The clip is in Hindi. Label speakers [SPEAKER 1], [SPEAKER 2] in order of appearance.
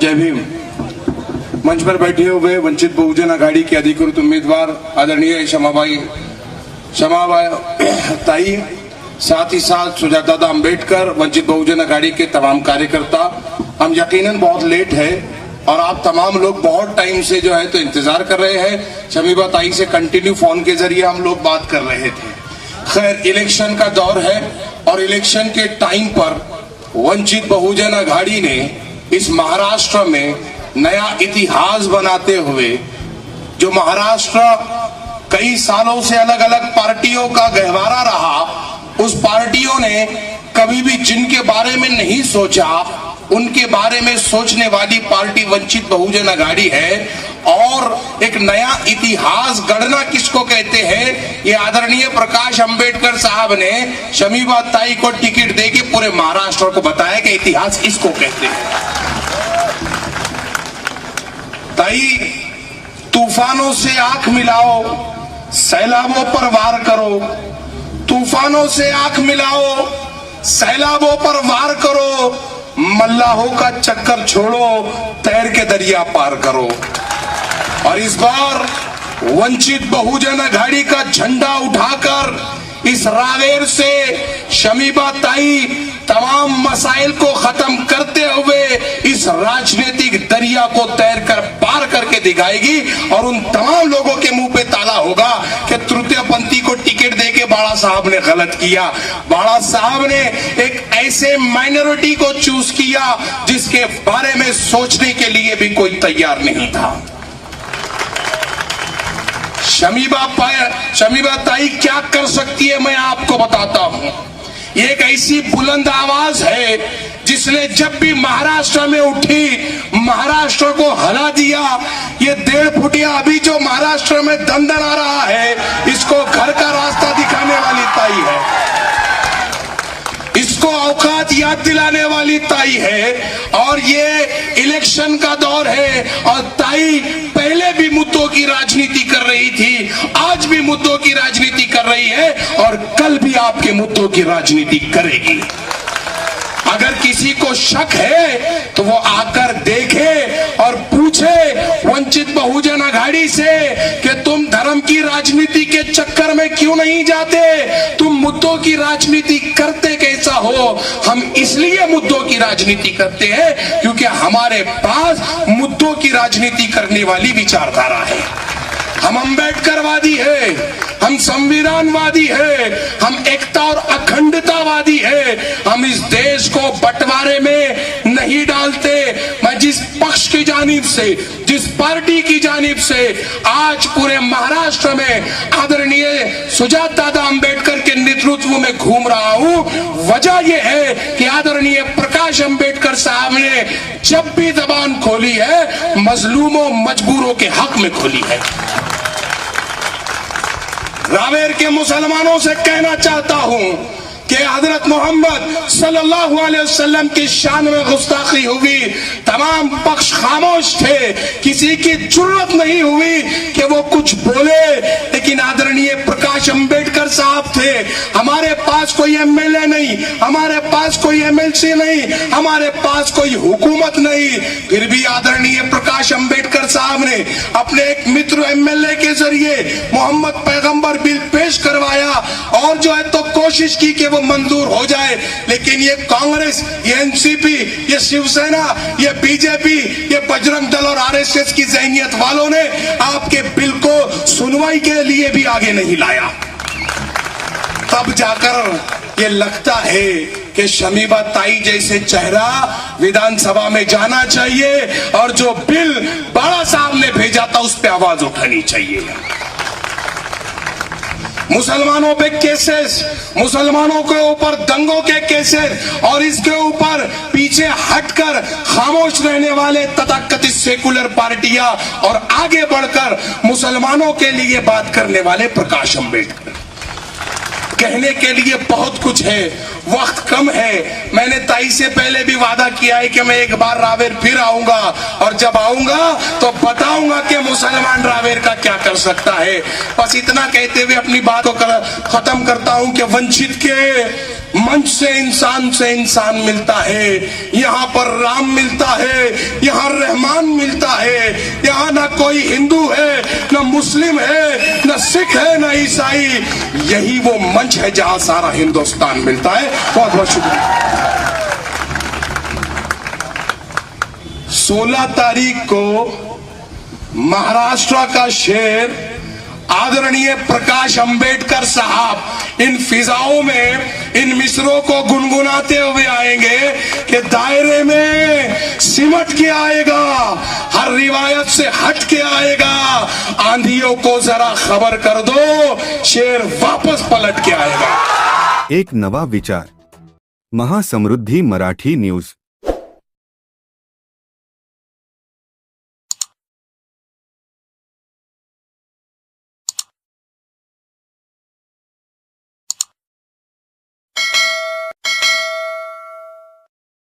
[SPEAKER 1] जय भीम। मंच पर बैठे हुए वंचित बहुजन अघाड़ी के अधिकृत उम्मीदवार आदरणीय क्षमाबाई ताई, साथ ही साथ सुजाता अम्बेडकर, वंचित बहुजन अघाड़ी के तमाम कार्यकर्ता, हम यकीनन बहुत लेट है और आप तमाम लोग बहुत टाइम से जो है तो इंतजार कर रहे हैं। शमीबा ताई से कंटिन्यू फोन के जरिए हम लोग बात कर रहे थे। खैर, इलेक्शन का दौर है और इलेक्शन के टाइम पर वंचित बहुजन अघाड़ी ने इस महाराष्ट्र में नया इतिहास बनाते हुए, जो महाराष्ट्र कई सालों से अलग अलग पार्टियों का गहवारा रहा, उस पार्टियों ने कभी भी जिनके बारे में नहीं सोचा उनके बारे में सोचने वाली पार्टी वंचित बहुजन अघाड़ी है। और एक नया इतिहास गढ़ना किसको कहते हैं, ये आदरणीय प्रकाश अंबेडकर साहब ने शमीबा ताई को टिकट देके पूरे महाराष्ट्र को बताया कि इतिहास इसको कहते हैं। ताई, तूफानों से आंख मिलाओ, सैलाबों पर वार करो। तूफानों से आंख मिलाओ, सैलाबों पर वार करो। मल्लाहों का चक्कर छोड़ो, तैर के दरिया पार करो। और इस बार वंचित बहुजन अघाड़ी का झंडा उठाकर इस रावेर से शमीबा ताई तमाम मसाइल को खत्म करते हुए इस राजनीतिक दरिया को तैरकर पार करके दिखाएगी। और उन तमाम लोगों के मुंह पे ताला होगा कि तृतीयपंथी को टिकट देके बाड़ा साहब ने गलत किया। बाड़ा साहब ने एक ऐसे माइनॉरिटी को चूज किया जिसके बारे में सोचने के लिए भी कोई तैयार नहीं था। शमीबा ताई क्या कर सकती है, मैं आपको बताता हूं। ये एक ऐसी बुलंद आवाज है जिसने जब भी महाराष्ट्र में उठी, महाराष्ट्र को हिला दिया। ये 1.5 फुटिया अभी जो महाराष्ट्र में दंदन आ रहा है, इसको घर का रास्ता दिखाने वाली ताई है, इसको औकात याद दिलाने वाली ताई है। और ये इलेक्शन का दौर है और ताई पहले भी मुद्दों की राजनीति कर रही थी, आज भी मुद्दों की राजनीति कर रही है और कल भी आपके मुद्दों की राजनीति करेगी। अगर किसी को शक है तो वो आकर देखे और पूछे वंचित बहुजन अघाड़ी से कि तुम धर्म की राजनीति के चक्कर में क्यों नहीं जाते, तुम मुद्दों की राजनीति करते कैसा हो। हम इसलिए मुद्दों की राजनीति करते हैं क्योंकि हमारे पास मुद्दों की राजनीति करने वाली विचारधारा है। हम अम्बेडकरवादी है, हम संविधानवादी है, हम एकता और अखंडतावादी है। हम इस देश को बंटवारे में नहीं डालते। मैं जिस पक्ष की जानिब से, जिस पार्टी की जानिब से आज पूरे महाराष्ट्र में आदरणीय सुजाता अम्बेडकर के नेतृत्व में घूम रहा हूं, वजह यह है कि आदरणीय प्रकाश अंबेडकर साहब ने जब भी जबान खोली है, मजलूमों मजबूरों के हक में खोली है। रावेर के मुसलमानों से कहना चाहता हूं कि हजरत मोहम्मद सल्लल्लाहु अलैहि वसल्लम की शान में गुस्ताखी हुई, तमाम पक्ष खामोश थे, किसी की जरूरत नहीं हुई कि वो कुछ बोले। लेकिन आदरणीय प्रकाश अंबेडकर साहब थे। हमारे पास कोई एमएलए नहीं, हमारे पास कोई एमएलसी नहीं, हमारे पास कोई हुकूमत नहीं, फिर भी आदरणीय प्रकाश अंबेडकर साहब ने अपने एक मित्र एमएलए के जरिए मोहम्मद पैगंबर बिल पेश करवाया और जो है तो कोशिश की कि वो मंजूर हो जाए। लेकिन ये कांग्रेस, ये एनसीपी, ये शिवसेना, ये बीजेपी, ये बजरंग दल और आरएसएस की ज़हनियत वालों ने आपके बिल को सुनवाई के लिए भी आगे नहीं लाया। तब जाकर ये लगता है कि शमीबा ताई जैसे चेहरा विधानसभा में जाना चाहिए और जो बिल बाड़ा साहब ने भेजा था उस पर आवाज उठानी चाहिए। मुसलमानों पे केसेस, मुसलमानों के ऊपर दंगों के केसेस और इसके ऊपर पीछे हटकर खामोश रहने वाले तथाकथित सेकुलर पार्टियां और आगे बढ़कर मुसलमानों के लिए बात करने वाले प्रकाश अंबेडकर। कहने के लिए बहुत कुछ है, वक्त कम है। मैंने ताई से पहले भी वादा किया है कि मैं एक बार रावेर फिर आऊंगा और जब आऊंगा तो बताऊंगा कि मुसलमान रावेर का क्या कर सकता है। बस इतना कहते हुए अपनी बात को खत्म करता हूं कि वंचित के मंच से इंसान मिलता है, यहाँ पर राम मिलता है, यहाँ रहमान मिलता है, यहाँ ना कोई हिंदू है, ना मुस्लिम है, ना सिख है, ना ईसाई। यही वो मंच है जहां सारा हिंदुस्तान मिलता है। बहुत बहुत शुक्रिया। 16 तारीख को महाराष्ट्र का शेर आदरणीय प्रकाश अंबेडकर साहब इन फिजाओं में इन मिसरों को गुनगुनाते हुए आएंगे कि दायरे में सिमट के आएगा, हर रिवायत से हट के आएगा, आंधियों को जरा खबर कर दो, शेर वापस पलट के आएगा।
[SPEAKER 2] एक नवा विचार, महासमृद्धी मराठी न्यूज।